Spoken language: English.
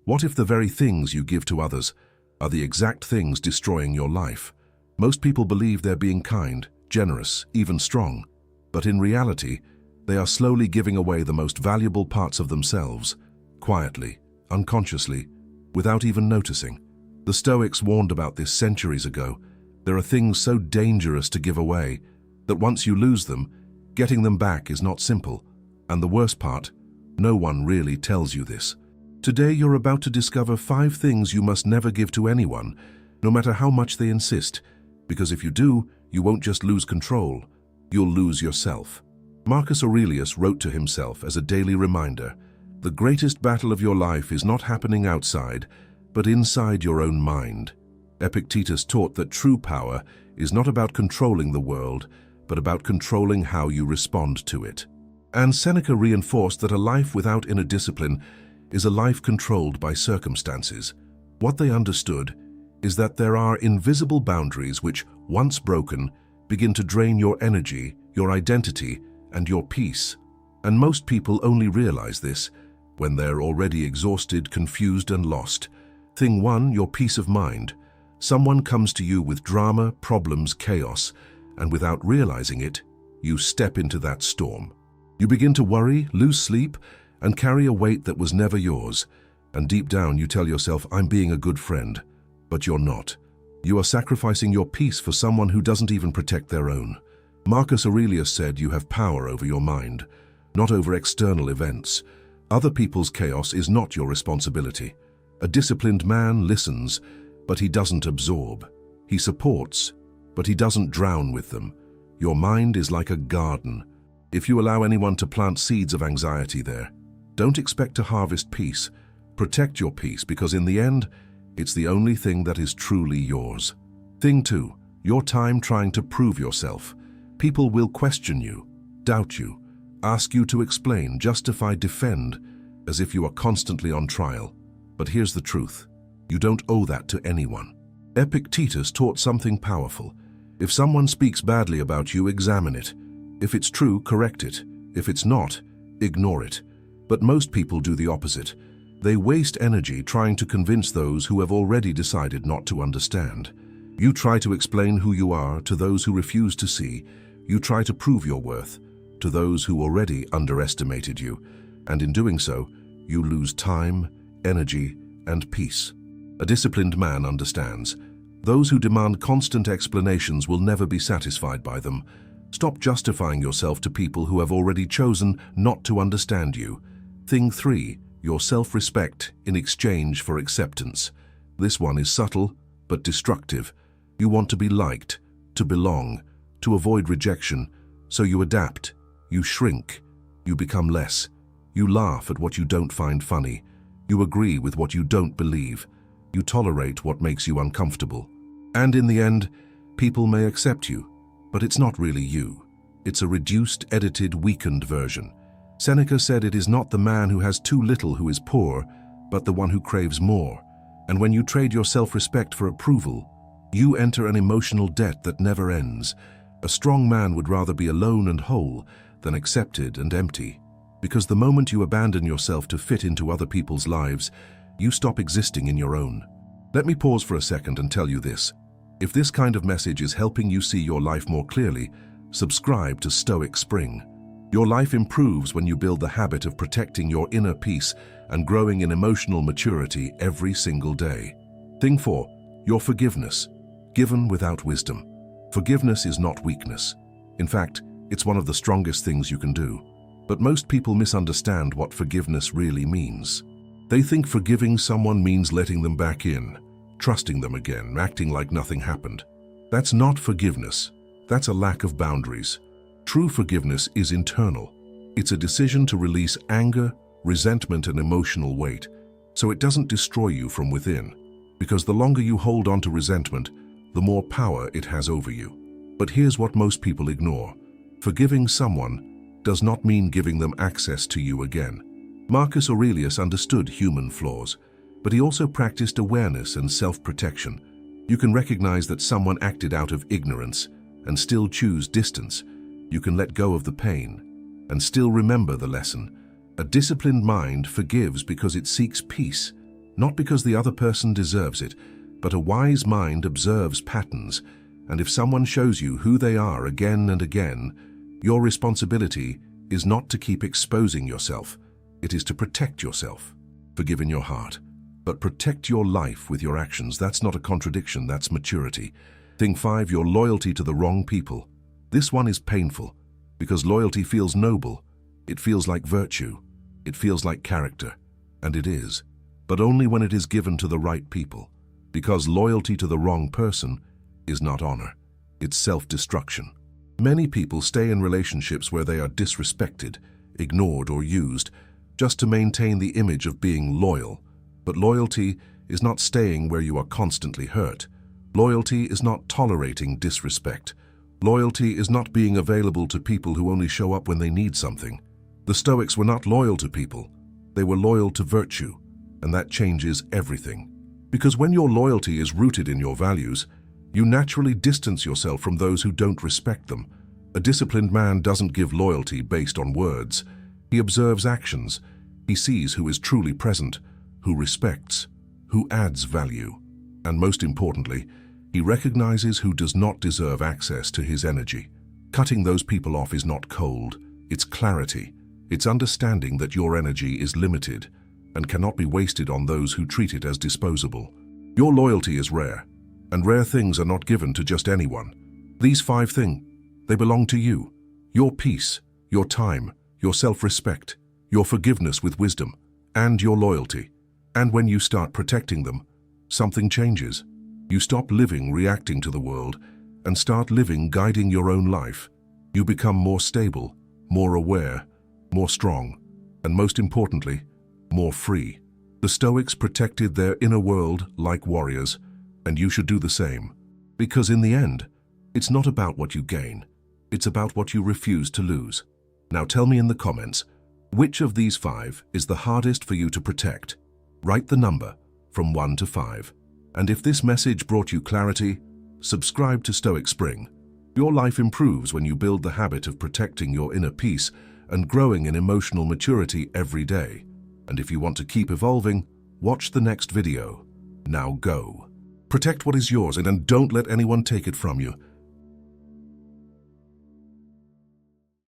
What if the very things you give to others are the exact things destroying your life? Most people believe they're being kind, generous, even strong, but in reality, they are slowly giving away the most valuable parts of themselves, quietly, unconsciously, without even noticing. The Stoics warned about this centuries ago. There are things so dangerous to give away that once you lose them, getting them back is not simple. And the worst part, no one really tells you this. Today you're about to discover 5 things you must never give to anyone, no matter how much they insist, because if you do, you won't just lose control, you'll lose yourself. Marcus Aurelius wrote to himself as a daily reminder, "The greatest battle of your life is not happening outside, but inside your own mind." Epictetus taught that true power is not about controlling the world, but about controlling how you respond to it. And Seneca reinforced that a life without inner discipline is a life controlled by circumstances. What they understood is that there are invisible boundaries which, once broken, begin to drain your energy, your identity, and your peace. And most people only realize this when they're already exhausted, confused, and lost. Thing 1, your peace of mind. Someone comes to you with drama, problems, chaos, and without realizing it, you step into that storm. You begin to worry, lose sleep, and carry a weight that was never yours. And deep down you tell yourself, "I'm being a good friend." But you're not. You are sacrificing your peace for someone who doesn't even protect their own. Marcus Aurelius said you have power over your mind, not over external events. Other people's chaos is not your responsibility. A disciplined man listens, but he doesn't absorb. He supports, but he doesn't drown with them. Your mind is like a garden. If you allow anyone to plant seeds of anxiety there, don't expect to harvest peace. Protect your peace, because in the end, it's the only thing that is truly yours. Thing 2, your time trying to prove yourself. People will question you, doubt you, ask you to explain, justify, defend, as if you are constantly on trial. But here's the truth. You don't owe that to anyone. Epictetus taught something powerful. If someone speaks badly about you, examine it. If it's true, correct it. If it's not, ignore it. But most people do the opposite. They waste energy trying to convince those who have already decided not to understand. You try to explain who you are to those who refuse to see. You try to prove your worth to those who already underestimated you. And in doing so, you lose time, energy, and peace. A disciplined man understands. Those who demand constant explanations will never be satisfied by them. Stop justifying yourself to people who have already chosen not to understand you. Thing 3, your self-respect in exchange for acceptance. This one is subtle, but destructive. You want to be liked, to belong, to avoid rejection, so you adapt, you shrink, you become less. You laugh at what you don't find funny. You agree with what you don't believe. You tolerate what makes you uncomfortable. And in the end, people may accept you, but it's not really you. It's a reduced, edited, weakened version. Seneca said it is not the man who has too little who is poor, but the one who craves more. And when you trade your self-respect for approval, you enter an emotional debt that never ends. A strong man would rather be alone and whole than accepted and empty. Because the moment you abandon yourself to fit into other people's lives, you stop existing in your own. Let me pause for a second and tell you this. If this kind of message is helping you see your life more clearly, subscribe to Stoic Spring. Your life improves when you build the habit of protecting your inner peace and growing in emotional maturity every single day. Thing 4, your forgiveness, given without wisdom. Forgiveness is not weakness. In fact, it's one of the strongest things you can do. But most people misunderstand what forgiveness really means. They think forgiving someone means letting them back in, trusting them again, acting like nothing happened. That's not forgiveness. That's a lack of boundaries. True forgiveness is internal. It's a decision to release anger, resentment, and emotional weight, so it doesn't destroy you from within. Because the longer you hold on to resentment, the more power it has over you. But here's what most people ignore. Forgiving someone does not mean giving them access to you again. Marcus Aurelius understood human flaws, but he also practiced awareness and self-protection. You can recognize that someone acted out of ignorance and still choose distance. You can let go of the pain and still remember the lesson. A disciplined mind forgives because it seeks peace, not because the other person deserves it, but a wise mind observes patterns, and if someone shows you who they are again and again, your responsibility is not to keep exposing yourself, it is to protect yourself. Forgive in your heart, but protect your life with your actions. That's not a contradiction, that's maturity. Thing 5, your loyalty to the wrong people. This one is painful, because loyalty feels noble, it feels like virtue, it feels like character, and it is, but only when it is given to the right people, because loyalty to the wrong person is not honor, it's self-destruction. Many people stay in relationships where they are disrespected, ignored, or used just to maintain the image of being loyal. But loyalty is not staying where you are constantly hurt. Loyalty is not tolerating disrespect. Loyalty is not being available to people who only show up when they need something. The Stoics were not loyal to people. They were loyal to virtue, and that changes everything. Because when your loyalty is rooted in your values, you naturally distance yourself from those who don't respect them. A disciplined man doesn't give loyalty based on words. He observes actions. He sees who is truly present, who respects, who adds value. And most importantly, he recognizes who does not deserve access to his energy. Cutting those people off is not cold, it's clarity. It's understanding that your energy is limited and cannot be wasted on those who treat it as disposable. Your loyalty is rare, and rare things are not given to just anyone. These 5 things, they belong to you. Your peace, your time, your self-respect, your forgiveness with wisdom, and your loyalty. And when you start protecting them, something changes. You stop living reacting to the world and start living guiding your own life. You become more stable, more aware, more strong, and most importantly, more free. The Stoics protected their inner world like warriors, and you should do the same. Because in the end, it's not about what you gain, it's about what you refuse to lose. Now tell me in the comments, which of these 5 is the hardest for you to protect? Write the number from 1 to 5. And if this message brought you clarity, subscribe to Stoic Spring. Your life improves when you build the habit of protecting your inner peace and growing in emotional maturity every day. And if you want to keep evolving, watch the next video. Now go. Protect what is yours and don't let anyone take it from you.